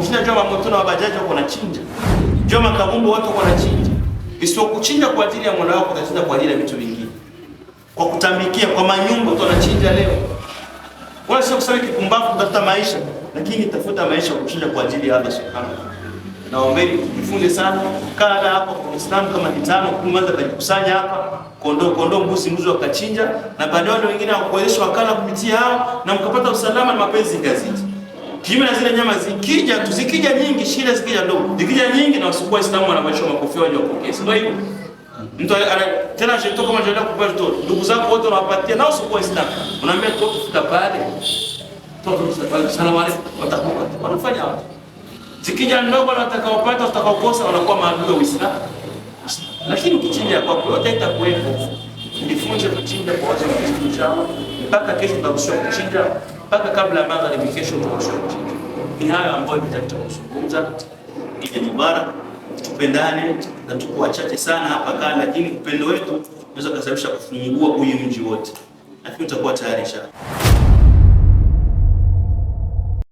Ukishinda Joma moto na bajaji wako wanachinja. Joma kabumbu watu wako wanachinja. Isiwe kuchinja kwa ajili ya mwana wako, utachinja kwa ajili ya vitu vingine. Kwa kutambikia kwa manyumba watu wanachinja leo. Wala sio kusema kipumbavu kutafuta maisha, lakini tafuta maisha kuchinja kwa ajili ya Allah Subhanahu. Naombeni tujifunze sana kada hapa kwa Uislamu kama kitano kuanza kujikusanya hapa kondoo mbuzi wakachinja na baadaye wale wengine wakuwezesha wakala kupitia hao na mkapata usalama na mapenzi gazeti. Kinyume na zile nyama zikija nyingi, shida zikija ndogo. Zikija nyingi na wasukua Uislamu wanamaisha makofi wao wapokee. Ndio hivyo. Mtu tena anatoka kama anaenda kupata mtoto. Ndugu zako wote unawapatia nao usukua Uislamu. Unaambia mtoto fika pale. Mtoto fika salamu alaykum watakuwa. Wanafanya hapo. Zikija ndogo na watakaopata watakaokosa wanakuwa maadui wa Uislamu. Lakini ukichinja kwa yote itakuwepo. Jifunze kuchinja kwa watu wa Kiislamu mpaka kesho tutaruhusiwa kuchinja, mpaka kabla ya magharibi kesho tutaruhusiwa kuchinja. Ni hayo ambayo tutazungumza. Idi Mubarak, tupendane na tuko wachache sana hapa kana, lakini upendo wetu unaweza kusababisha kufungua huyu mji wote. Lakini utakuwa tayari inshallah.